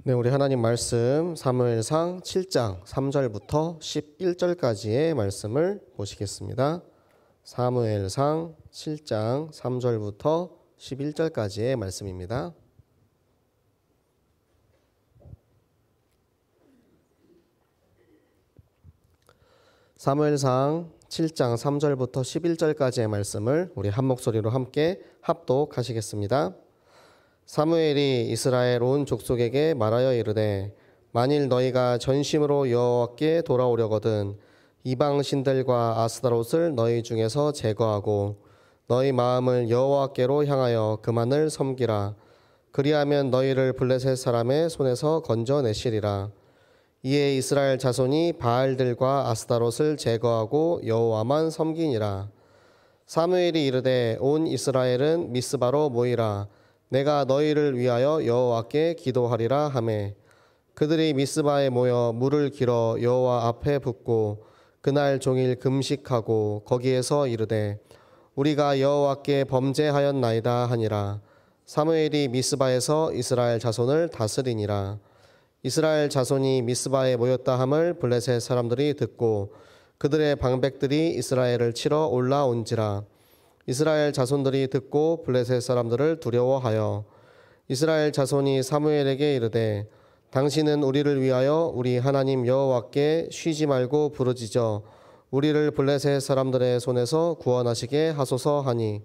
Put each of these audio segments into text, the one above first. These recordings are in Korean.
네, 우리 하나님 말씀 사무엘상 7장 3절부터 11절까지의 말씀을 보시겠습니다. 사무엘상 7장 3절부터 11절까지의 말씀입니다. 사무엘상 7장 3절부터 11절까지의 말씀을 우리 한 목소리로 함께 합독하시겠습니다. 사무엘이 이스라엘 온 족속에게 말하여 이르되 만일 너희가 전심으로 여호와께 돌아오려거든 이방 신들과 아스타롯을 너희 중에서 제거하고 너희 마음을 여호와께로 향하여 그만을 섬기라. 그리하면 너희를 블레셋 사람의 손에서 건져내시리라. 이에 이스라엘 자손이 바알들과 아스타롯을 제거하고 여호와만 섬기니라. 사무엘이 이르되 온 이스라엘은 미스바로 모이라. 내가 너희를 위하여 여호와께 기도하리라 하매 그들이 미스바에 모여 물을 길어 여호와 앞에 붓고 그날 종일 금식하고 거기에서 이르되 우리가 여호와께 범죄하였나이다 하니라. 사무엘이 미스바에서 이스라엘 자손을 다스리니라. 이스라엘 자손이 미스바에 모였다 함을 블레셋 사람들이 듣고 그들의 방백들이 이스라엘을 치러 올라온지라. 이스라엘 자손들이 듣고 블레셋 사람들을 두려워하여 이스라엘 자손이 사무엘에게 이르되 당신은 우리를 위하여 우리 하나님 여호와께 쉬지 말고 부르짖어 우리를 블레셋 사람들의 손에서 구원하시게 하소서 하니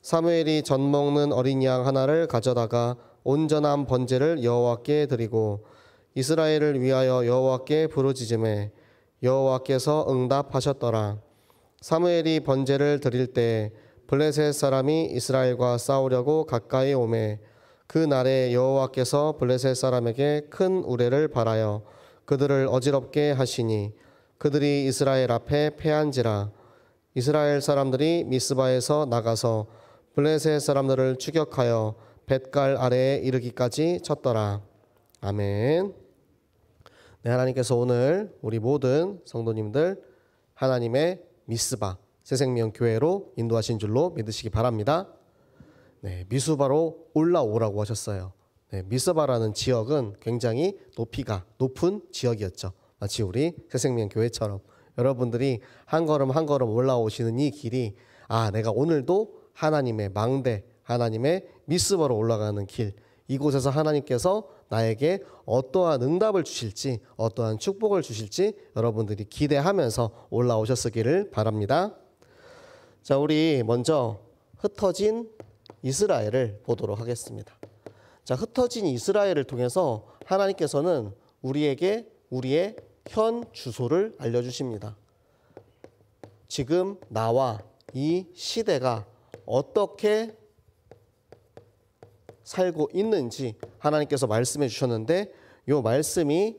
사무엘이 젖 먹는 어린 양 하나를 가져다가 온전한 번제를 여호와께 드리고 이스라엘을 위하여 여호와께 부르짖음에 여호와께서 응답하셨더라. 사무엘이 번제를 드릴 때 블레셋 사람이 이스라엘과 싸우려고 가까이 오매 그 날에 여호와께서 블레셋 사람에게 큰 우레를 발하여 그들을 어지럽게 하시니 그들이 이스라엘 앞에 패한지라. 이스라엘 사람들이 미스바에서 나가서 블레셋 사람들을 추격하여 벳갈 아래에 이르기까지 쳤더라. 아멘. 네, 하나님께서 오늘 우리 모든 성도님들 하나님의 미스바 새생명교회로 인도하신 줄로 믿으시기 바랍니다. 네, 미스바로 올라오라고 하셨어요. 네, 미스바라는 지역은 굉장히 높이가 높은 지역이었죠. 마치 우리 새생명교회처럼 여러분들이 한 걸음 한 걸음 올라오시는 이 길이 내가 오늘도 하나님의 망대, 하나님의 미스바로 올라가는 길, 이곳에서 하나님께서 나에게 어떠한 응답을 주실지, 어떠한 축복을 주실지 여러분들이 기대하면서 올라오셨기를 바랍니다. 자, 우리 먼저 흩어진 이스라엘을 보도록 하겠습니다. 자, 흩어진 이스라엘을 통해서 하나님께서는 우리에게 우리의 현 주소를 알려주십니다. 지금 나와 이 시대가 어떻게 살고 있는지 하나님께서 말씀해 주셨는데 이 말씀이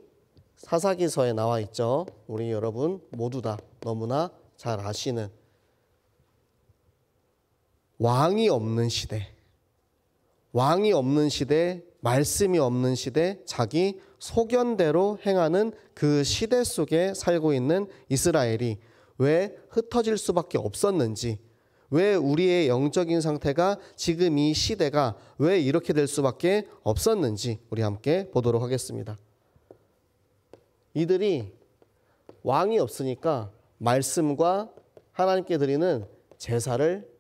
사사기서에 나와 있죠. 우리 여러분 모두 다 너무나 잘 아시는 왕이 없는 시대, 왕이 없는 시대, 말씀이 없는 시대, 자기 소견대로 행하는 그 시대 속에 살고 있는 이스라엘이 왜 흩어질 수밖에 없었는지, 왜 우리의 영적인 상태가 지금 이 시대가 왜 이렇게 될 수밖에 없었는지 우리 함께 보도록 하겠습니다. 이들이 왕이 없으니까 말씀과 하나님께 드리는 제사를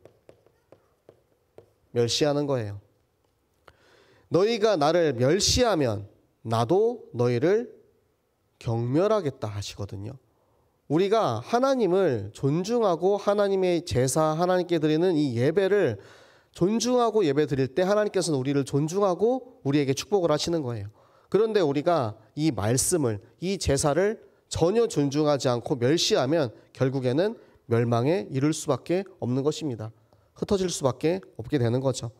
멸시하는 거예요. 너희가 나를 멸시하면 나도 너희를 경멸하겠다 하시거든요. 우리가 하나님을 존중하고 하나님의 제사, 하나님께 드리는 이 예배를 존중하고 예배 드릴 때 하나님께서는 우리를 존중하고 우리에게 축복을 하시는 거예요. 그런데 우리가 이 말씀을, 이 제사를 전혀 존중하지 않고 멸시하면 결국에는 멸망에 이를 수밖에 없는 것입니다. 흩어질 수밖에 없게 되는 거죠.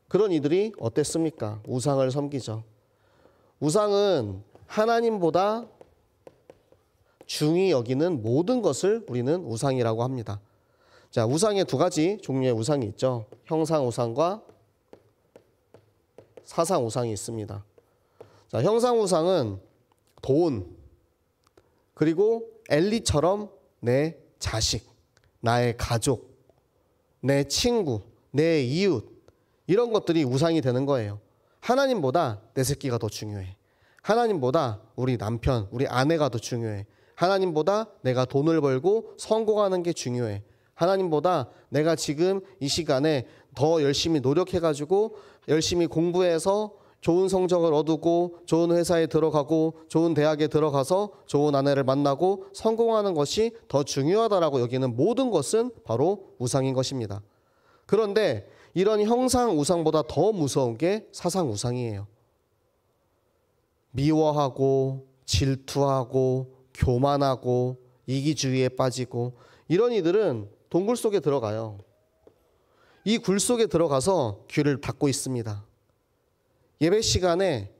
그런 이들이 어땠습니까? 우상을 섬기죠. 우상은 하나님보다 중히 여기는 모든 것을 우리는 우상이라고 합니다. 자, 우상에 두 가지 종류의 우상이 있죠. 형상 우상과 사상 우상이 있습니다. 자, 형상 우상은 돈, 그리고 엘리처럼 내 자식, 나의 가족, 내 친구, 내 이웃, 이런 것들이 우상이 되는 거예요. 하나님보다 내 새끼가 더 중요해. 하나님보다 우리 남편, 우리 아내가 더 중요해. 하나님보다 내가 돈을 벌고 성공하는 게 중요해. 하나님보다 내가 지금 이 시간에 더 열심히 노력해가지고 열심히 공부해서 좋은 성적을 얻고 좋은 회사에 들어가고 좋은 대학에 들어가서 좋은 아내를 만나고 성공하는 것이 더 중요하다라고 여기는 모든 것은 바로 우상인 것입니다. 그런데 이런 형상 우상보다 더 무서운 게 사상 우상이에요. 미워하고 질투하고 교만하고 이기주의에 빠지고 이런 이들은 동굴 속에 들어가요. 이 굴 속에 들어가서 귀를 닫고 있습니다. 예배 시간에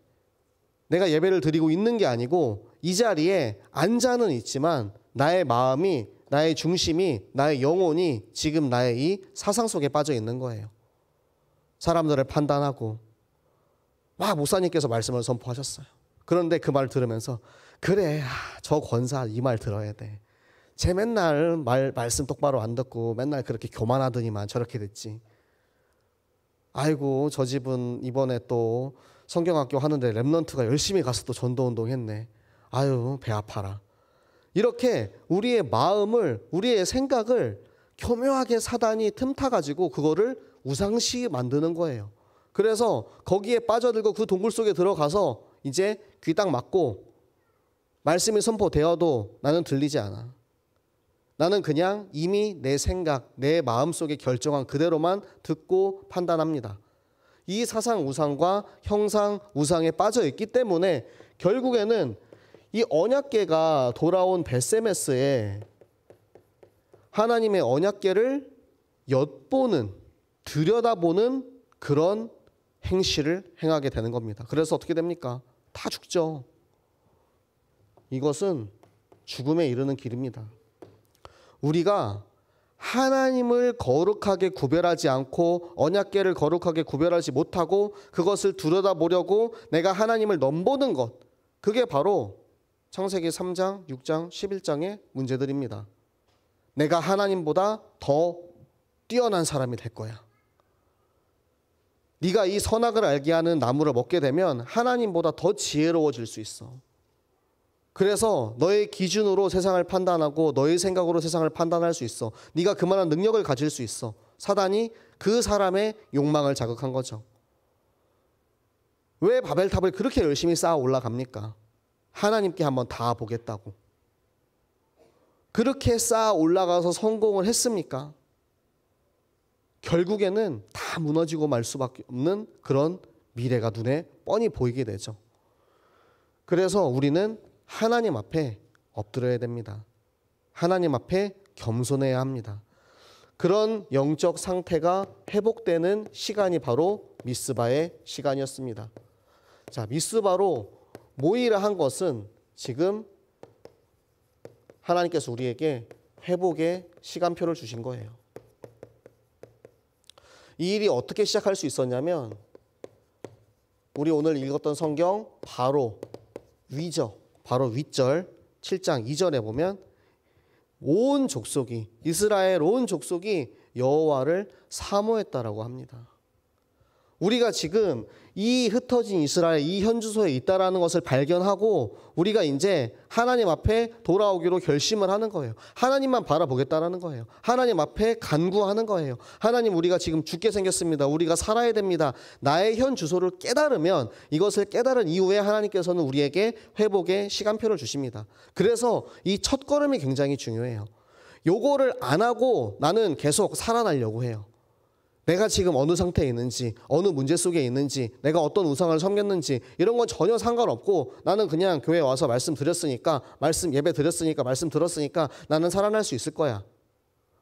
내가 예배를 드리고 있는 게 아니고 이 자리에 앉아는 있지만 나의 마음이, 나의 중심이, 나의 영혼이 지금 나의 이 사상 속에 빠져 있는 거예요. 사람들을 판단하고 막 목사님께서 말씀을 선포하셨어요. 그런데 그 말 들으면서 그래, 저 권사 이 말 들어야 돼. 쟤 맨날 말씀 똑바로 안 듣고 맨날 그렇게 교만하더니만 저렇게 됐지. 아이고 저 집은 이번에 또 성경학교 하는데 랩런트가 열심히 가서 또 전도운동 했네. 아유 배 아파라. 이렇게 우리의 마음을, 우리의 생각을 교묘하게 사단이 틈타가지고 그거를 우상시 만드는 거예요. 그래서 거기에 빠져들고 그 동굴 속에 들어가서 이제 귀 딱 막고 말씀이 선포되어도 나는 들리지 않아. 나는 그냥 이미 내 생각, 내 마음속에 결정한 그대로만 듣고 판단합니다. 이 사상 우상과 형상 우상에 빠져 있기 때문에 결국에는 이 언약궤가 돌아온 벳세메스에 하나님의 언약궤를 엿보는, 들여다보는 그런 행실을 행하게 되는 겁니다. 그래서 어떻게 됩니까? 다 죽죠. 이것은 죽음에 이르는 길입니다. 우리가 하나님을 거룩하게 구별하지 않고 언약궤를 거룩하게 구별하지 못하고 그것을 들여다보려고 내가 하나님을 넘보는 것, 그게 바로 창세기 3장, 6장, 11장의 문제들입니다. 내가 하나님보다 더 뛰어난 사람이 될 거야. 네가 이 선악을 알게 하는 나무를 먹게 되면 하나님보다 더 지혜로워질 수 있어. 그래서 너의 기준으로 세상을 판단하고 너의 생각으로 세상을 판단할 수 있어. 네가 그만한 능력을 가질 수 있어. 사단이 그 사람의 욕망을 자극한 거죠. 왜 바벨탑을 그렇게 열심히 쌓아 올라갑니까? 하나님께 한번 다 보겠다고. 그렇게 쌓아 올라가서 성공을 했습니까? 결국에는 다 무너지고 말 수밖에 없는 그런 미래가 눈에 뻔히 보이게 되죠. 그래서 우리는 하나님 앞에 엎드려야 됩니다. 하나님 앞에 겸손해야 합니다. 그런 영적 상태가 회복되는 시간이 바로 미스바의 시간이었습니다. 자, 미스바로 모이라 한 것은 지금 하나님께서 우리에게 회복의 시간표를 주신 거예요. 이 일이 어떻게 시작할 수 있었냐면 우리 오늘 읽었던 성경 바로 위죠. 바로 윗절 7장 2절에 보면 온 족속이, 이스라엘 온 족속이 여호와를 사모했다라고 합니다. 우리가 지금 이 흩어진 이스라엘 이 현주소에 있다라는 것을 발견하고 우리가 이제 하나님 앞에 돌아오기로 결심을 하는 거예요. 하나님만 바라보겠다라는 거예요. 하나님 앞에 간구하는 거예요. 하나님, 우리가 지금 죽게 생겼습니다. 우리가 살아야 됩니다. 나의 현 주소를 깨달으면, 이것을 깨달은 이후에 하나님께서는 우리에게 회복의 시간표를 주십니다. 그래서 이 첫걸음이 굉장히 중요해요. 요거를 안 하고 나는 계속 살아나려고 해요. 내가 지금 어느 상태에 있는지, 어느 문제 속에 있는지, 내가 어떤 우상을 섬겼는지 이런 건 전혀 상관없고 나는 그냥 교회 와서 말씀 드렸으니까, 예배 드렸으니까, 말씀 들었으니까 나는 살아날 수 있을 거야.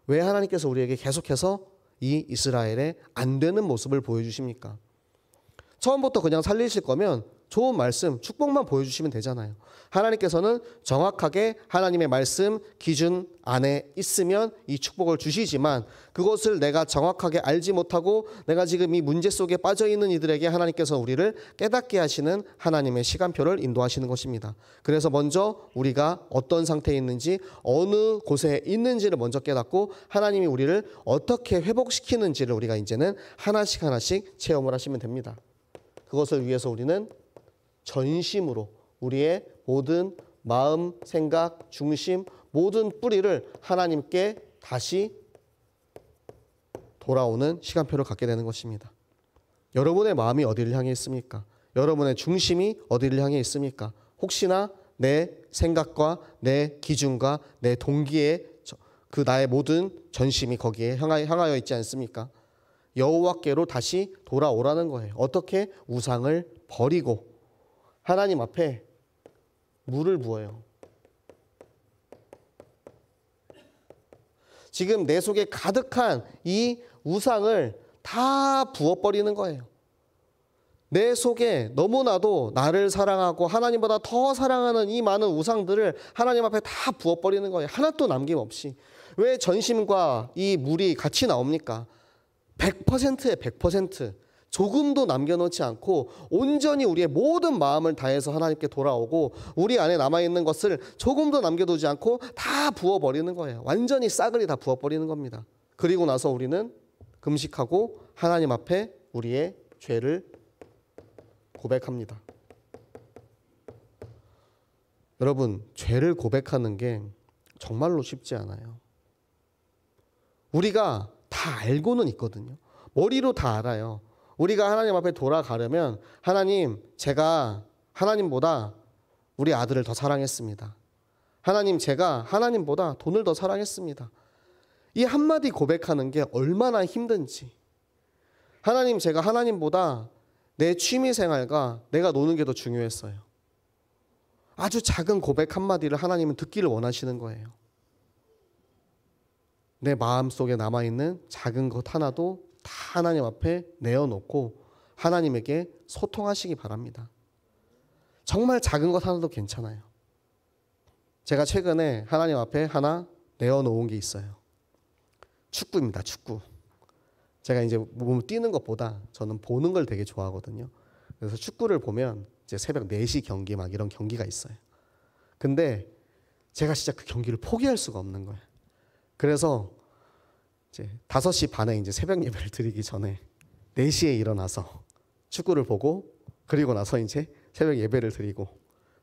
왜 하나님께서 우리에게 계속해서 이 이스라엘의 안 되는 모습을 보여주십니까? 처음부터 그냥 살리실 거면 좋은 말씀, 축복만 보여주시면 되잖아요. 하나님께서는 정확하게 하나님의 말씀 기준 안에 있으면 이 축복을 주시지만, 그것을 내가 정확하게 알지 못하고 내가 지금 이 문제 속에 빠져있는 이들에게 하나님께서 우리를 깨닫게 하시는 하나님의 시간표를 인도하시는 것입니다. 그래서 먼저 우리가 어떤 상태에 있는지, 어느 곳에 있는지를 먼저 깨닫고 하나님이 우리를 어떻게 회복시키는지를 우리가 이제는 하나씩 하나씩 체험을 하시면 됩니다. 그것을 위해서 우리는 전심으로 우리의 모든 마음, 생각, 중심, 모든 뿌리를 하나님께 다시 돌아오는 시간표를 갖게 되는 것입니다. 여러분의 마음이 어디를 향해 있습니까? 여러분의 중심이 어디를 향해 있습니까? 혹시나 내 생각과 내 기준과 내 동기에 그 나의 모든 전심이 거기에 향하여 있지 않습니까? 여호와께로 다시 돌아오라는 거예요. 어떻게? 우상을 버리고 하나님 앞에 물을 부어요. 지금 내 속에 가득한 이 우상을 다 부어버리는 거예요. 내 속에 너무나도 나를 사랑하고 하나님보다 더 사랑하는 이 많은 우상들을 하나님 앞에 다 부어버리는 거예요. 하나도 남김없이. 왜 전심과 이 물이 같이 나옵니까? 100%에 100%. 조금도 남겨놓지 않고 온전히 우리의 모든 마음을 다해서 하나님께 돌아오고 우리 안에 남아있는 것을 조금도 남겨두지 않고 다 부어버리는 거예요. 완전히 싸그리 다 부어버리는 겁니다. 그리고 나서 우리는 금식하고 하나님 앞에 우리의 죄를 고백합니다. 여러분, 죄를 고백하는 게 정말로 쉽지 않아요. 우리가 다 알고는 있거든요. 머리로 다 알아요. 우리가 하나님 앞에 돌아가려면 하나님, 제가 하나님보다 우리 아들을 더 사랑했습니다. 하나님, 제가 하나님보다 돈을 더 사랑했습니다. 이 한마디 고백하는 게 얼마나 힘든지. 하나님, 제가 하나님보다 내 취미생활과 내가 노는 게 더 중요했어요. 아주 작은 고백 한마디를 하나님은 듣기를 원하시는 거예요. 내 마음속에 남아있는 작은 것 하나도 다 하나님 앞에 내어놓고 하나님에게 소통하시기 바랍니다. 정말 작은 것 하나도 괜찮아요. 제가 최근에 하나님 앞에 하나 내어놓은 게 있어요. 축구입니다. 축구. 제가 이제 몸 뛰는 것보다 저는 보는 걸 되게 좋아하거든요. 그래서 축구를 보면 이제 새벽 4시 경기 막 이런 경기가 있어요. 근데 제가 진짜 그 경기를 포기할 수가 없는 거예요. 그래서 이제 5시 반에 이제 새벽 예배를 드리기 전에 4시에 일어나서 축구를 보고 그리고 나서 이제 새벽 예배를 드리고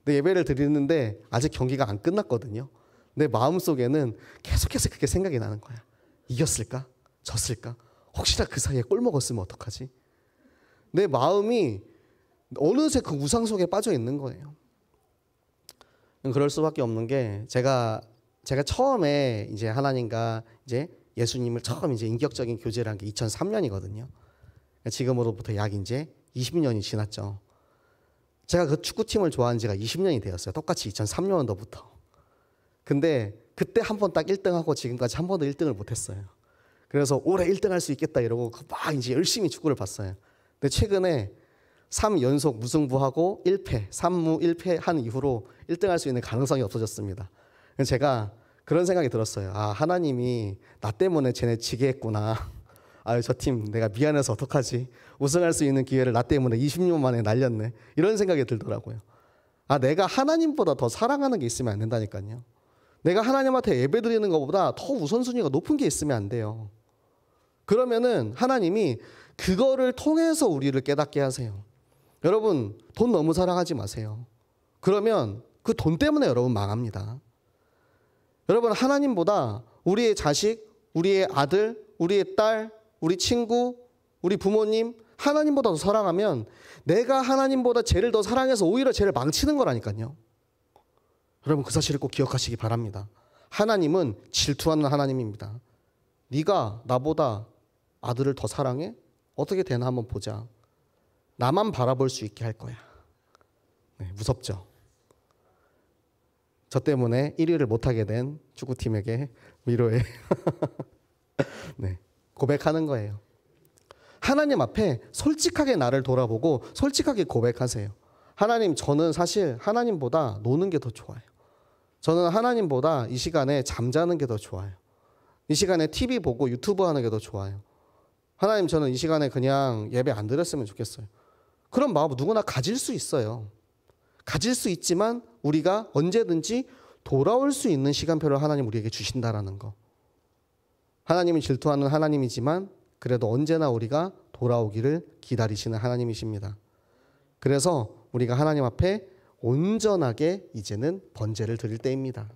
근데 예배를 드리는데 아직 경기가 안 끝났거든요. 내 마음속에는 계속해서 그게 생각이 나는 거야. 이겼을까? 졌을까? 혹시나 그 사이에 골 먹었으면 어떡하지? 내 마음이 어느새 그 우상 속에 빠져 있는 거예요. 그럴 수밖에 없는 게 제가 처음에 이제 하나님과 이제 예수님을 처음 이제 인격적인 교제를 한 게 2003년이거든요. 지금으로부터 약 이제 20년이 지났죠. 제가 그 축구팀을 좋아한 지가 20년이 되었어요. 똑같이 2003년도부터. 근데 그때 한 번 딱 1등하고 지금까지 한 번도 1등을 못했어요. 그래서 올해 1등 할 수 있겠다 이러고 막 이제 열심히 축구를 봤어요. 근데 최근에 3연속 무승부하고 1패, 3무 1패 한 이후로 1등 할 수 있는 가능성이 없어졌습니다. 그래서 제가 그런 생각이 들었어요. 아, 하나님이 나 때문에 쟤네 지게 했구나. 아유, 저 팀 내가 미안해서 어떡하지? 우승할 수 있는 기회를 나 때문에 20년 만에 날렸네. 이런 생각이 들더라고요. 아, 내가 하나님보다 더 사랑하는 게 있으면 안 된다니까요. 내가 하나님한테 예배드리는 것보다 더 우선순위가 높은 게 있으면 안 돼요. 그러면은 하나님이 그거를 통해서 우리를 깨닫게 하세요. 여러분, 돈 너무 사랑하지 마세요. 그러면 그 돈 때문에 여러분 망합니다. 여러분, 하나님보다 우리의 자식, 우리의 아들, 우리의 딸, 우리 친구, 우리 부모님 하나님보다 더 사랑하면 내가 하나님보다 쟤를 더 사랑해서 오히려 쟤를 망치는 거라니까요. 여러분, 그 사실을 꼭 기억하시기 바랍니다. 하나님은 질투하는 하나님입니다. 네가 나보다 아들을 더 사랑해? 어떻게 되나 한번 보자. 나만 바라볼 수 있게 할 거야. 네, 무섭죠? 저 때문에 1위를 못하게 된 축구팀에게 위로의 네, 고백하는 거예요. 하나님 앞에 솔직하게 나를 돌아보고 솔직하게 고백하세요. 하나님, 저는 사실 하나님보다 노는 게 더 좋아요. 저는 하나님보다 이 시간에 잠자는 게 더 좋아요. 이 시간에 TV 보고 유튜브 하는 게 더 좋아요. 하나님, 저는 이 시간에 그냥 예배 안 드렸으면 좋겠어요. 그런 마음은 누구나 가질 수 있어요. 가질 수 있지만 우리가 언제든지 돌아올 수 있는 시간표를 하나님 우리에게 주신다라는 거. 하나님은 질투하는 하나님이지만 그래도 언제나 우리가 돌아오기를 기다리시는 하나님이십니다. 그래서 우리가 하나님 앞에 온전하게 이제는 번제를 드릴 때입니다.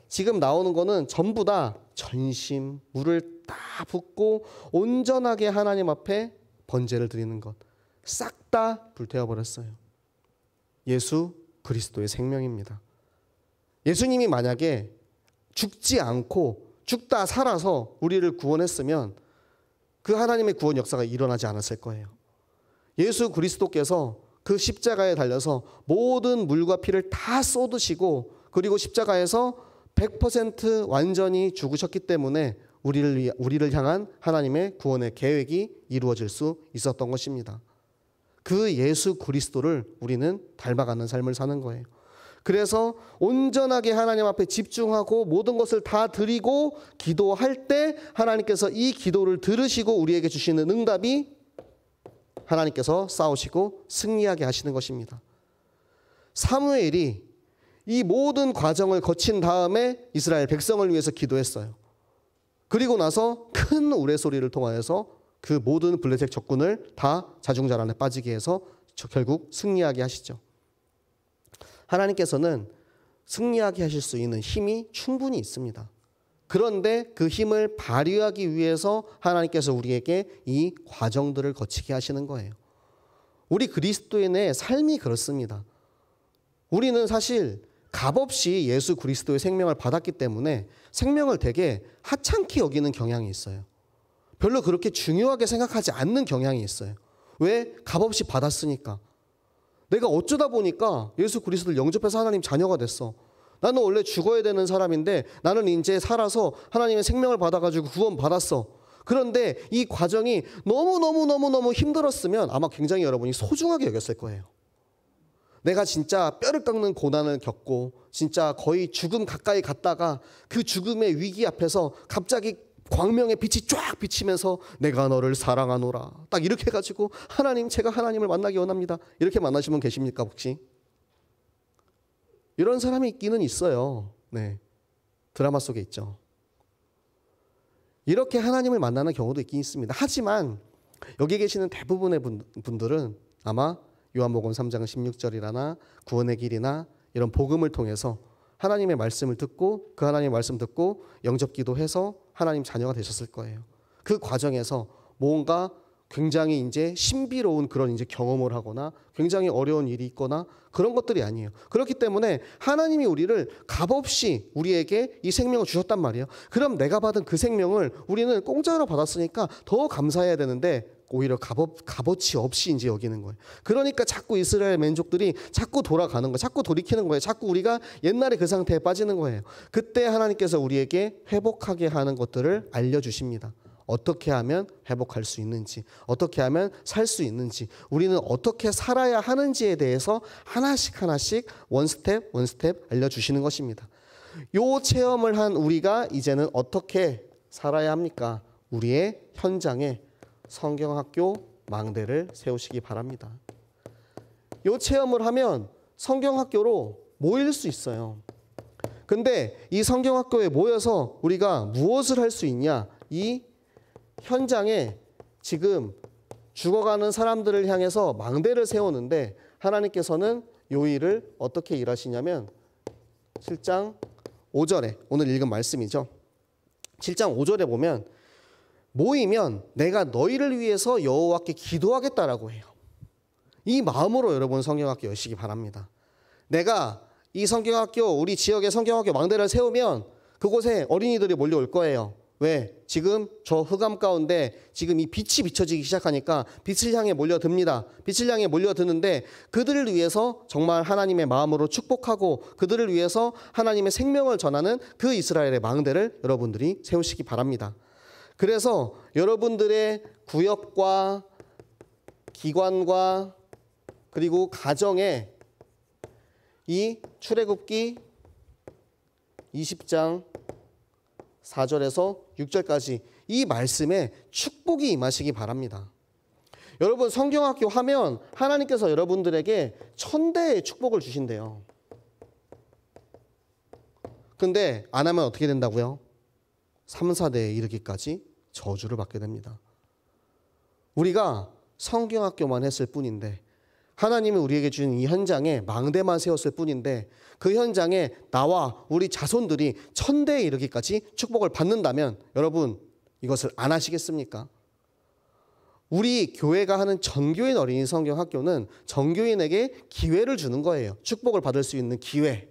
지금 나오는 거는 전부 다 전심, 물을 다 붓고 온전하게 하나님 앞에 번제를 드리는 것. 싹 다 불태워 버렸어요. 예수 그리스도의 생명입니다. 예수님이 만약에 죽지 않고 죽다 살아서 우리를 구원했으면 그 하나님의 구원 역사가 일어나지 않았을 거예요. 예수 그리스도께서 그 십자가에 달려서 모든 물과 피를 다 쏟으시고 그리고 십자가에서 100% 완전히 죽으셨기 때문에 우리를 향한 하나님의 구원의 계획이 이루어질 수 있었던 것입니다. 그 예수 그리스도를 우리는 닮아가는 삶을 사는 거예요. 그래서 온전하게 하나님 앞에 집중하고 모든 것을 다 드리고 기도할 때 하나님께서 이 기도를 들으시고 우리에게 주시는 응답이 하나님께서 싸우시고 승리하게 하시는 것입니다. 사무엘이 이 모든 과정을 거친 다음에 이스라엘 백성을 위해서 기도했어요. 그리고 나서 큰 우레소리를 통하여서 그 모든 블레셋 적군을 다 자중자란에 빠지게 해서 결국 승리하게 하시죠. 하나님께서는 승리하게 하실 수 있는 힘이 충분히 있습니다. 그런데 그 힘을 발휘하기 위해서 하나님께서 우리에게 이 과정들을 거치게 하시는 거예요. 우리 그리스도인의 삶이 그렇습니다. 우리는 사실 값없이 예수 그리스도의 생명을 받았기 때문에 생명을 되게 하찮게 여기는 경향이 있어요. 별로 그렇게 중요하게 생각하지 않는 경향이 있어요. 왜? 값없이 받았으니까. 내가 어쩌다 보니까 예수 그리스도를 영접해서 하나님 자녀가 됐어. 나는 원래 죽어야 되는 사람인데 나는 이제 살아서 하나님의 생명을 받아가지고 구원 받았어. 그런데 이 과정이 너무너무 힘들었으면 아마 굉장히 여러분이 소중하게 여겼을 거예요. 내가 진짜 뼈를 깎는 고난을 겪고 진짜 거의 죽음 가까이 갔다가 그 죽음의 위기 앞에서 갑자기 광명의 빛이 쫙 비치면서 내가 너를 사랑하노라. 딱 이렇게 해가지고 하나님, 제가 하나님을 만나기 원합니다. 이렇게 만나신 분 계십니까 혹시? 이런 사람이 있기는 있어요. 네, 드라마 속에 있죠. 이렇게 하나님을 만나는 경우도 있긴 있습니다. 하지만 여기 계시는 대부분의 분들은 아마 요한복음 3장 16절이나 구원의 길이나 이런 복음을 통해서 하나님의 말씀을 듣고 그 하나님의 말씀 듣고 영접기도해서 하나님 자녀가 되셨을 거예요. 그 과정에서 뭔가 굉장히 이제 신비로운 그런 이제 경험을 하거나 굉장히 어려운 일이 있거나 그런 것들이 아니에요. 그렇기 때문에 하나님이 우리를 값없이 우리에게 이 생명을 주셨단 말이에요. 그럼 내가 받은 그 생명을 우리는 공짜로 받았으니까 더 감사해야 되는데 오히려 값어치 없이 이제 여기는 거예요. 그러니까 자꾸 이스라엘 민족들이 자꾸 돌아가는 거예요. 자꾸 돌이키는 거예요. 자꾸 우리가 옛날에 그 상태에 빠지는 거예요. 그때 하나님께서 우리에게 회복하게 하는 것들을 알려주십니다. 어떻게 하면 회복할 수 있는지, 어떻게 하면 살 수 있는지, 우리는 어떻게 살아야 하는지에 대해서 하나씩 원 스텝 알려주시는 것입니다. 요 체험을 한 우리가 이제는 어떻게 살아야 합니까? 우리의 현장에 성경학교 망대를 세우시기 바랍니다. 요 체험을 하면 성경학교로 모일 수 있어요. 근데 이 성경학교에 모여서 우리가 무엇을 할 수 있냐? 이 현장에 지금 죽어가는 사람들을 향해서 망대를 세우는데 하나님께서는 요 일을 어떻게 일하시냐면 7장 5절에 오늘 읽은 말씀이죠. 7장 5절에 보면 모이면 내가 너희를 위해서 여호와께 기도하겠다라고 해요. 이 마음으로 여러분 성경학교 여시기 바랍니다. 내가 이 성경학교 우리 지역의 성경학교 망대를 세우면 그곳에 어린이들이 몰려올 거예요. 왜? 지금 저 흑암 가운데 지금 이 빛이 비춰지기 시작하니까 빛을 향해 몰려듭니다. 빛을 향해 몰려드는데 그들을 위해서 정말 하나님의 마음으로 축복하고 그들을 위해서 하나님의 생명을 전하는 그 이스라엘의 망대를 여러분들이 세우시기 바랍니다. 그래서 여러분들의 구역과 기관과 그리고 가정에 이 출애굽기 20장 4절에서 6절까지 이 말씀에 축복이 임하시기 바랍니다. 여러분 성경학교 하면 하나님께서 여러분들에게 1000대의 축복을 주신대요. 근데 안 하면 어떻게 된다고요? 3, 4대에 이르기까지 저주를 받게 됩니다. 우리가 성경학교만 했을 뿐인데, 하나님이 우리에게 주신 이 현장에 망대만 세웠을 뿐인데, 그 현장에 나와 우리 자손들이 천대에 이르기까지 축복을 받는다면 여러분 이것을 안 하시겠습니까? 우리 교회가 하는 전교인 어린이 성경학교는 전교인에게 기회를 주는 거예요. 축복을 받을 수 있는 기회.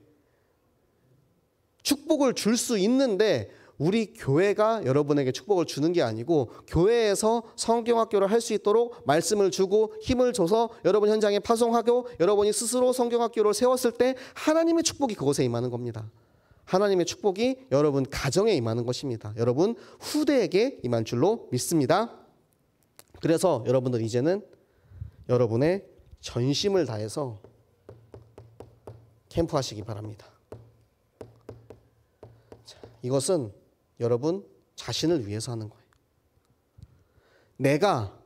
축복을 줄 수 있는데 우리 교회가 여러분에게 축복을 주는 게 아니고, 교회에서 성경학교를 할 수 있도록 말씀을 주고 힘을 줘서 여러분 현장에 파송하고 여러분이 스스로 성경학교를 세웠을 때 하나님의 축복이 그곳에 임하는 겁니다. 하나님의 축복이 여러분 가정에 임하는 것입니다. 여러분 후대에게 임할 줄로 믿습니다. 그래서 여러분들 이제는 여러분의 전심을 다해서 캠프하시기 바랍니다. 자, 이것은 여러분 자신을 위해서 하는 거예요. 내가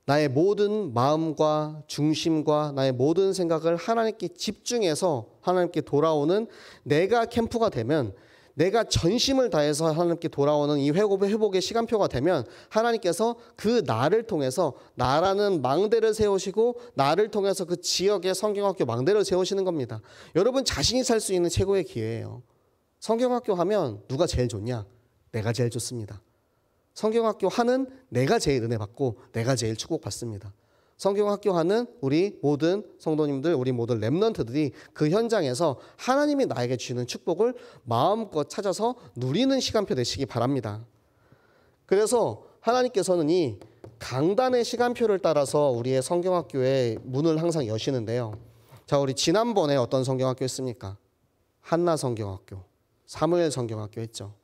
나의 모든 마음과 중심과 나의 모든 생각을 하나님께 집중해서 하나님께 돌아오는 내가 캠프가 되면, 내가 전심을 다해서 하나님께 돌아오는 이 회복의 시간표가 되면 하나님께서 그 나를 통해서 나라는 망대를 세우시고 나를 통해서 그 지역의 성경학교 망대를 세우시는 겁니다. 여러분 자신이 살 수 있는 최고의 기회예요. 성경학교 하면 누가 제일 좋냐? 내가 제일 좋습니다. 성경학교 하는 내가 제일 은혜 받고 내가 제일 축복받습니다. 성경학교 하는 우리 모든 성도님들, 우리 모든 렘넌트들이 그 현장에서 하나님이 나에게 주시는 축복을 마음껏 찾아서 누리는 시간표 되시기 바랍니다. 그래서 하나님께서는 이 강단의 시간표를 따라서 우리의 성경학교의 문을 항상 여시는데요. 자, 우리 지난번에 어떤 성경학교 했습니까? 한나 성경학교, 사무엘 성경학교 했죠.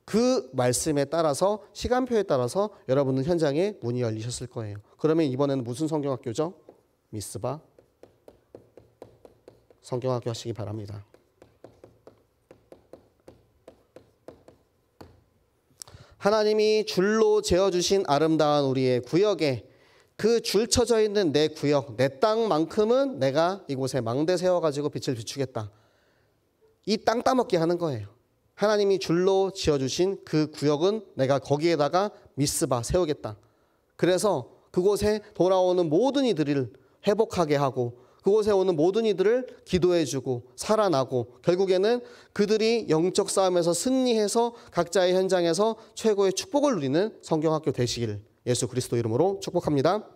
그 말씀에 따라서 시간표에 따라서 여러분은 현장에 문이 열리셨을 거예요. 그러면 이번에는 무슨 성경학교죠? 미스바 성경학교 하시기 바랍니다. 하나님이 줄로 재어주신 아름다운 우리의 구역에, 그 줄 쳐져 있는 내 구역, 내 땅만큼은 내가 이곳에 망대 세워가지고 빛을 비추겠다. 이 땅 따먹게 하는 거예요. 하나님이 줄로 지어주신 그 구역은 내가 거기에다가 미스바 세우겠다. 그래서 그곳에 돌아오는 모든 이들을 회복하게 하고, 그곳에 오는 모든 이들을 기도해주고 살아나고, 결국에는 그들이 영적 싸움에서 승리해서 각자의 현장에서 최고의 축복을 누리는 성경학교 되시기를 예수 그리스도 이름으로 축복합니다.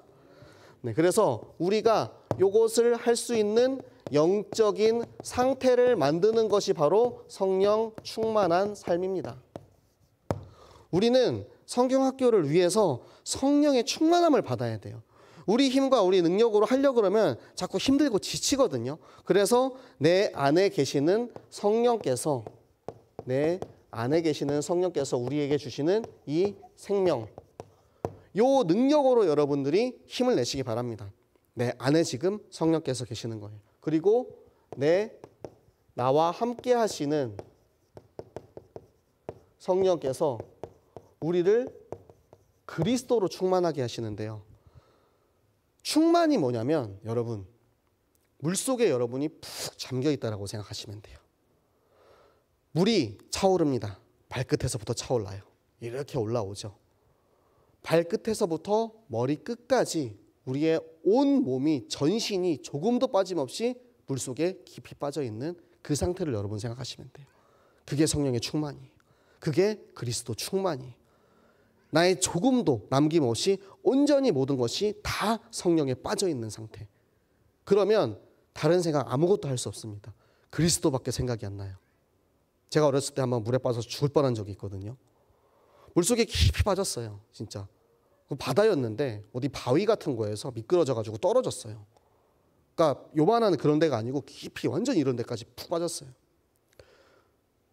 네, 그래서 우리가 이것을 할 수 있는 영적인 상태를 만드는 것이 바로 성령 충만한 삶입니다. 우리는 성경학교를 위해서 성령의 충만함을 받아야 돼요. 우리 힘과 우리 능력으로 하려고 그러면 자꾸 힘들고 지치거든요. 그래서 내 안에 계시는 성령께서 우리에게 주시는 이 생명, 요 능력으로 여러분들이 힘을 내시기 바랍니다. 내 안에 지금 성령께서 계시는 거예요. 그리고 나와 함께 하시는 성령께서 우리를 그리스도로 충만하게 하시는데요. 충만이 뭐냐면 여러분, 물속에 여러분이 푹 잠겨 있다라고 생각하시면 돼요. 물이 차오릅니다. 발끝에서부터 차올라요. 이렇게 올라오죠. 발끝에서부터 머리 끝까지 우리의 온 몸이, 전신이 조금도 빠짐없이 물속에 깊이 빠져있는 그 상태를 여러분 생각하시면 돼요. 그게 성령의 충만이에요. 그게 그리스도 충만이에요. 나의 조금도 남김없이 온전히 모든 것이 다 성령에 빠져있는 상태. 그러면 다른 생각 아무것도 할 수 없습니다. 그리스도밖에 생각이 안 나요. 제가 어렸을 때 한번 물에 빠져서 죽을 뻔한 적이 있거든요. 물속에 깊이 빠졌어요. 진짜. 바다였는데 어디 바위 같은 거에서 미끄러져가지고 떨어졌어요. 그러니까 요만한 그런 데가 아니고 깊이 완전 이런 데까지 푹 빠졌어요.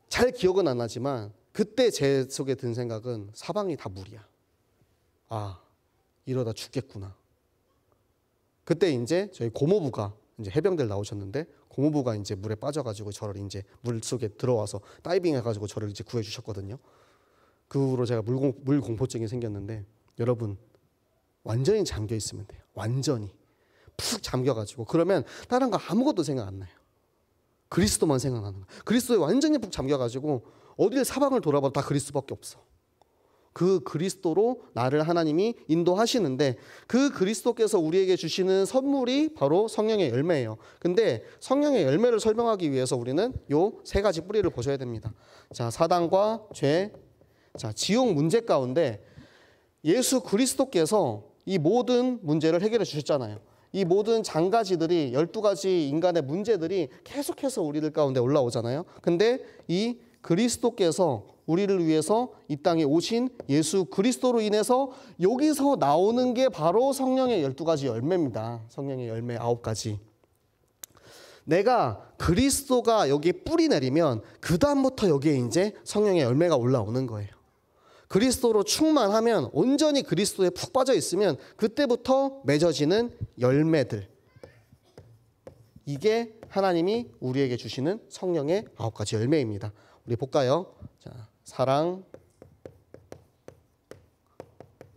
잘 기억은 안 나지만 그때 제 속에 든 생각은 사방이 다 물이야. 아, 이러다 죽겠구나. 그때 이제 저희 고모부가 이제 해병대를 나오셨는데, 고모부가 이제 물에 빠져가지고 저를 이제 물 속에 들어와서 다이빙 해가지고 저를 이제 구해주셨거든요. 그 후로 제가 물 공포증이 생겼는데, 여러분 완전히 잠겨 있으면 돼요. 완전히 푹 잠겨가지고, 그러면 다른 거 아무것도 생각 안 나요. 그리스도만 생각나는 거예요. 그리스도에 완전히 푹 잠겨가지고 어딜 사방을 돌아봐도 다 그리스도밖에 없어. 그 그리스도로 나를 하나님이 인도하시는데 그 그리스도께서 우리에게 주시는 선물이 바로 성령의 열매예요. 근데 성령의 열매를 설명하기 위해서 우리는 요 세 가지 뿌리를 보셔야 됩니다. 자, 사단과 죄, 자, 지옥 문제 가운데 예수 그리스도께서 이 모든 문제를 해결해 주셨잖아요. 이 모든 장가지들이 12가지 인간의 문제들이 계속해서 우리들 가운데 올라오잖아요. 근데 이 그리스도께서 우리를 위해서 이 땅에 오신 예수 그리스도로 인해서 여기서 나오는 게 바로 성령의 12가지 열매입니다. 성령의 열매 9가지. 내가 그리스도가 여기에 뿌리 내리면 그 다음부터 여기에 이제 성령의 열매가 올라오는 거예요. 그리스도로 충만하면 온전히 그리스도에 푹 빠져 있으면 그때부터 맺어지는 열매들. 이게 하나님이 우리에게 주시는 성령의 9가지 열매입니다. 우리 볼까요? 자, 사랑,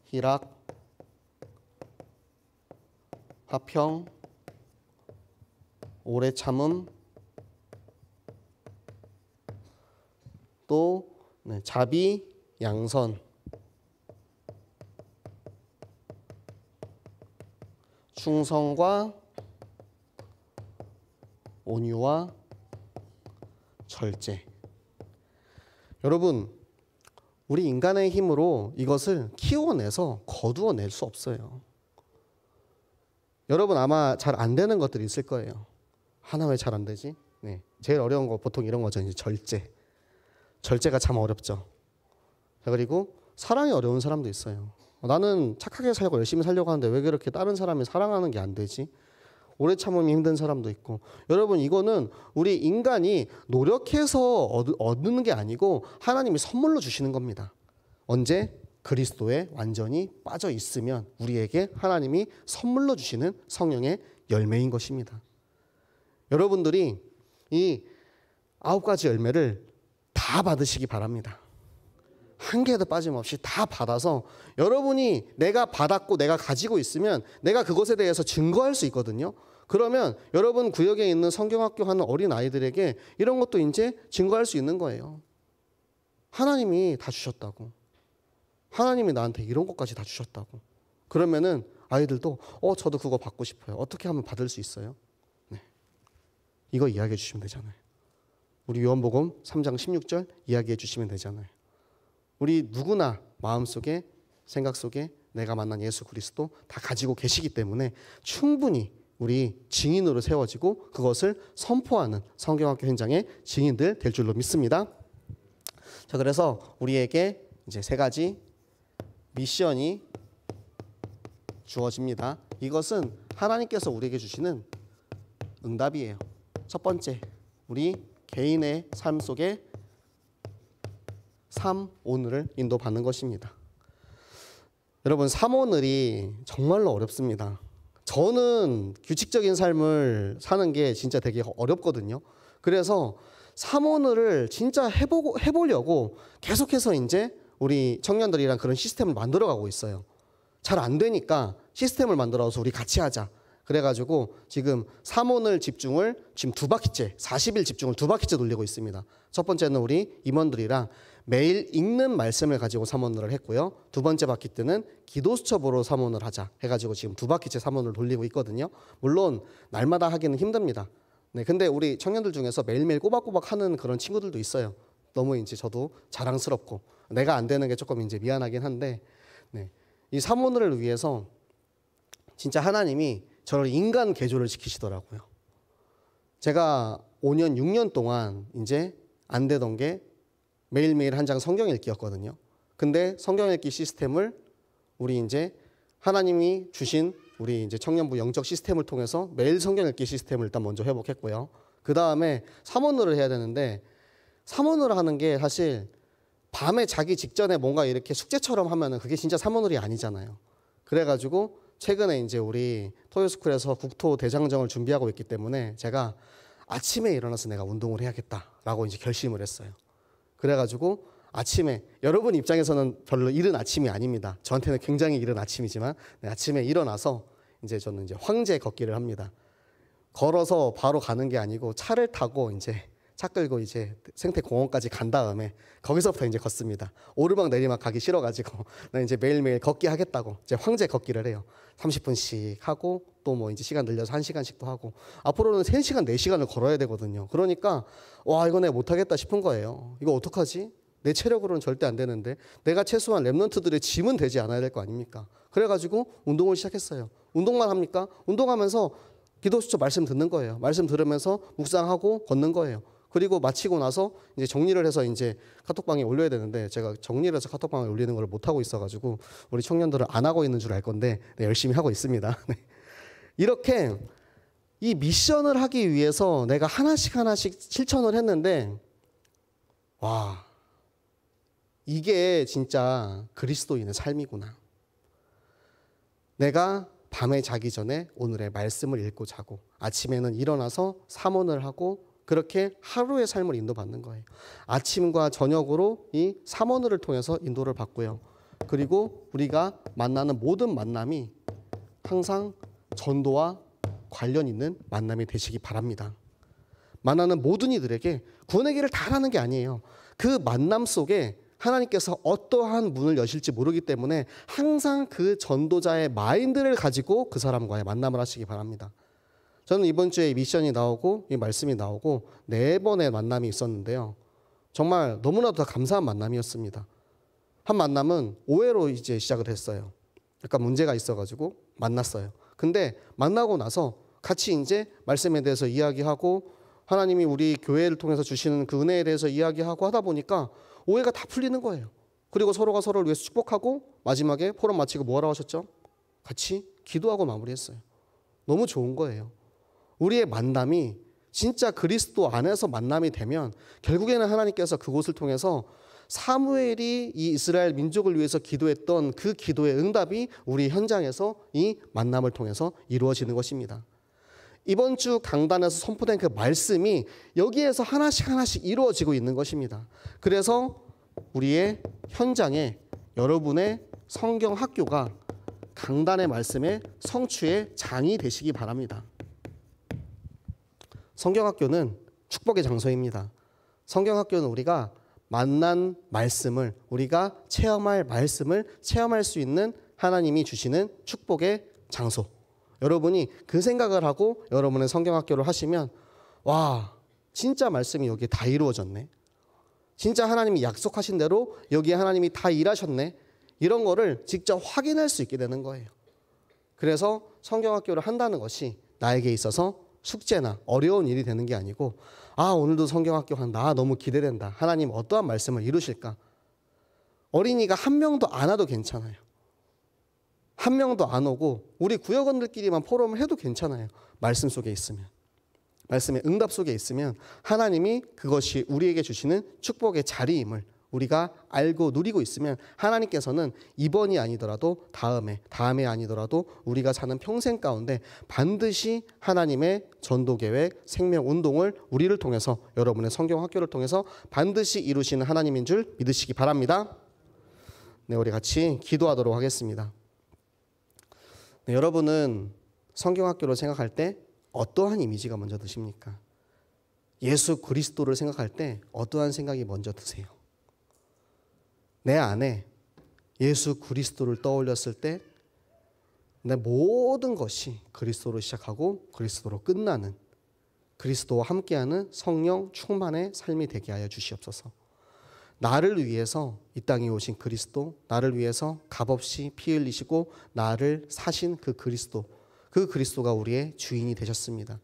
희락, 화평, 오래 참음, 또 자비, 양선, 충성과 온유와 절제. 여러분, 우리 인간의 힘으로 이것을 키워내서 거두어낼 수 없어요. 여러분 아마 잘 안 되는 것들이 있을 거예요. 하나 왜 잘 안 되지? 네, 제일 어려운 거 보통 이런 거죠. 이제 절제. 절제가 참 어렵죠. 그리고 사랑이 어려운 사람도 있어요. 나는 착하게 살고 열심히 살려고 하는데 왜 그렇게 다른 사람이 사랑하는 게 안 되지? 오래 참음이 힘든 사람도 있고. 여러분 이거는 우리 인간이 노력해서 얻는 게 아니고 하나님이 선물로 주시는 겁니다. 언제? 그리스도에 완전히 빠져 있으면 우리에게 하나님이 선물로 주시는 성령의 열매인 것입니다. 여러분들이 이 9가지 열매를 다 받으시기 바랍니다. 한 개도 빠짐없이 다 받아서 여러분이 내가 받았고 내가 가지고 있으면 내가 그것에 대해서 증거할 수 있거든요. 그러면 여러분 구역에 있는 성경학교 하는 어린 아이들에게 이런 것도 이제 증거할 수 있는 거예요. 하나님이 다 주셨다고. 하나님이 나한테 이런 것까지 다 주셨다고. 그러면은 아이들도 저도 그거 받고 싶어요. 어떻게 하면 받을 수 있어요? 네. 이거 이야기해 주시면 되잖아요. 우리 요한복음 3장 16절 이야기해 주시면 되잖아요. 우리 누구나 마음속에 생각 속에 내가 만난 예수 그리스도 다 가지고 계시기 때문에 충분히 우리 증인으로 세워지고 그것을 선포하는 성경학교 현장의 증인들 될 줄로 믿습니다. 자, 그래서 우리에게 이제 3가지 미션이 주어집니다. 이것은 하나님께서 우리에게 주시는 응답이에요. 첫 번째, 우리 개인의 삶 속에 오늘을 인도받는 것입니다. 여러분 3오늘이 정말로 어렵습니다. 저는 규칙적인 삶을 사는 게 진짜 되게 어렵거든요. 그래서 3오늘을 진짜 해보려고 계속해서 이제 우리 청년들이랑 그런 시스템을 만들어가고 있어요. 잘 안 되니까 시스템을 만들어서 우리 같이 하자. 그래가지고 지금 3오늘 집중을 지금 2바퀴째 40일 집중을 2바퀴째 돌리고 있습니다. 첫 번째는 우리 임원들이랑 매일 읽는 말씀을 가지고 3오늘을 했고요. 2번째 바퀴 때는 기도 수첩으로 3오늘 하자 해가지고 지금 2바퀴째 3오늘 돌리고 있거든요. 물론 날마다 하기는 힘듭니다. 네, 근데 우리 청년들 중에서 매일매일 꼬박꼬박 하는 그런 친구들도 있어요. 너무 이제 저도 자랑스럽고 내가 안 되는 게 조금 이제 미안하긴 한데, 네, 이 3오늘을 위해서 진짜 하나님이 저를 인간 개조를 시키시더라고요. 제가 5년, 6년 동안 이제 안 되던 게 매일매일 한 장 성경 읽기였거든요. 근데 성경 읽기 시스템을 우리 이제 하나님이 주신 우리 이제 청년부 영적 시스템을 통해서 매일 성경 읽기 시스템을 일단 먼저 회복했고요. 그 다음에 3오늘을 해야 되는데 3오늘을 하는 게 사실 밤에 자기 직전에 뭔가 이렇게 숙제처럼 하면은 그게 진짜 3오늘이 아니잖아요. 그래가지고 최근에 이제 우리 토요스쿨에서 국토 대장정을 준비하고 있기 때문에 제가 아침에 일어나서 내가 운동을 해야겠다라고 이제 결심을 했어요. 그래가지고 아침에 여러분 입장에서는 별로 이른 아침이 아닙니다. 저한테는 굉장히 이른 아침이지만 아침에 일어나서 이제 저는 이제 황제 걷기를 합니다. 걸어서 바로 가는 게 아니고 차를 타고 이제 차 끌고 이제 생태공원까지 간 다음에 거기서부터 이제 걷습니다. 오르막 내리막 가기 싫어가지고 나 이제 매일매일 걷기 하겠다고 이제 황제 걷기를 해요. 30분씩 하고 또 뭐 이제 시간 늘려서 1시간씩도 하고 앞으로는 3시간, 4시간을 걸어야 되거든요. 그러니까 와 이거 내가 못하겠다 싶은 거예요. 이거 어떡하지? 내 체력으로는 절대 안 되는데 내가 최소한 랩런트들의 짐은 되지 않아야 될 거 아닙니까? 그래가지고 운동을 시작했어요. 운동만 합니까? 운동하면서 기도수첩 말씀 듣는 거예요. 말씀 들으면서 묵상하고 걷는 거예요. 그리고 마치고 나서 이제 정리를 해서 이제 카톡방에 올려야 되는데 제가 정리를 해서 카톡방에 올리는 걸 못 하고 있어가지고 우리 청년들은 안 하고 있는 줄 알 건데 네, 열심히 하고 있습니다. 네. 이렇게 이 미션을 하기 위해서 내가 하나씩 실천을 했는데 와 이게 진짜 그리스도인의 삶이구나. 내가 밤에 자기 전에 오늘의 말씀을 읽고 자고 아침에는 일어나서 삼원을 하고 그렇게 하루의 삶을 인도받는 거예요. 아침과 저녁으로 이 삼원을 통해서 인도를 받고요. 그리고 우리가 만나는 모든 만남이 항상 전도와 관련 있는 만남이 되시기 바랍니다. 만나는 모든 이들에게 구원의 길을 다 하는 게 아니에요. 그 만남 속에 하나님께서 어떠한 문을 여실지 모르기 때문에 항상 그 전도자의 마인드를 가지고 그 사람과의 만남을 하시기 바랍니다. 저는 이번 주에 미션이 나오고 이 말씀이 나오고 4번의 만남이 있었는데요. 정말 너무나도 감사한 만남이었습니다. 한 만남은 오해로 이제 시작을 했어요. 약간 문제가 있어가지고 만났어요. 근데 만나고 나서 같이 이제 말씀에 대해서 이야기하고 하나님이 우리 교회를 통해서 주시는 그 은혜에 대해서 이야기하고 하다 보니까 오해가 다 풀리는 거예요. 그리고 서로가 서로를 위해서 축복하고 마지막에 포럼 마치고 뭐라고 하셨죠? 같이 기도하고 마무리했어요. 너무 좋은 거예요. 우리의 만남이 진짜 그리스도 안에서 만남이 되면 결국에는 하나님께서 그곳을 통해서 사무엘이 이 이스라엘 민족을 위해서 기도했던 그 기도의 응답이 우리 현장에서 이 만남을 통해서 이루어지는 것입니다. 이번 주 강단에서 선포된 그 말씀이 여기에서 하나씩 이루어지고 있는 것입니다. 그래서 우리의 현장에 여러분의 성경 학교가 강단의 말씀의 성취의 장이 되시기 바랍니다. 성경학교는 축복의 장소입니다. 성경학교는 우리가 만난 말씀을 우리가 체험할 말씀을 체험할 수 있는 하나님이 주시는 축복의 장소. 여러분이 그 생각을 하고 여러분의 성경학교를 하시면 와 진짜 말씀이 여기에 다 이루어졌네. 진짜 하나님이 약속하신 대로 여기에 하나님이 다 일하셨네. 이런 거를 직접 확인할 수 있게 되는 거예요. 그래서 성경학교를 한다는 것이 나에게 있어서 숙제나 어려운 일이 되는 게 아니고 아 오늘도 성경학교 간다. 너무 기대된다. 하나님 어떠한 말씀을 이루실까? 어린이가 한 명도 안 와도 괜찮아요. 한 명도 안 오고 우리 구역원들끼리만 포럼을 해도 괜찮아요. 말씀 속에 있으면. 말씀의 응답 속에 있으면 하나님이 그것이 우리에게 주시는 축복의 자리임을 우리가 알고 누리고 있으면 하나님께서는 이번이 아니더라도 다음에 아니더라도 우리가 사는 평생 가운데 반드시 하나님의 전도계획, 생명운동을 우리를 통해서 여러분의 성경학교를 통해서 반드시 이루시는 하나님인 줄 믿으시기 바랍니다. 네, 우리 같이 기도하도록 하겠습니다. 네, 여러분은 성경학교를 생각할 때 어떠한 이미지가 먼저 드십니까? 예수 그리스도를 생각할 때 어떠한 생각이 먼저 드세요? 내 안에 예수 그리스도를 떠올렸을 때 내 모든 것이 그리스도로 시작하고 그리스도로 끝나는 그리스도와 함께하는 성령 충만의 삶이 되게 하여 주시옵소서. 나를 위해서 이 땅에 오신 그리스도, 나를 위해서 값없이 피 흘리시고 나를 사신 그 그리스도가 우리의 주인이 되셨습니다.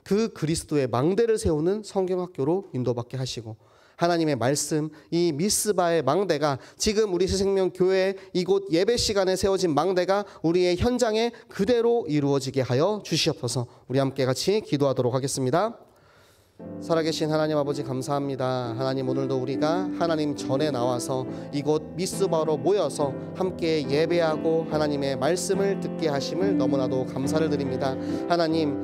그 그리스도의 망대를 세우는 성경학교로 인도받게 하시고 하나님의 말씀, 이 미스바의 망대가 지금 우리 새생명교회 이곳 예배 시간에 세워진 망대가 우리의 현장에 그대로 이루어지게 하여 주시옵소서. 우리 함께 같이 기도하도록 하겠습니다. 살아계신 하나님 아버지 감사합니다. 하나님 오늘도 우리가 하나님 전에 나와서 이곳 미스바로 모여서 함께 예배하고 하나님의 말씀을 듣게 하심을 너무나도 감사를 드립니다. 하나님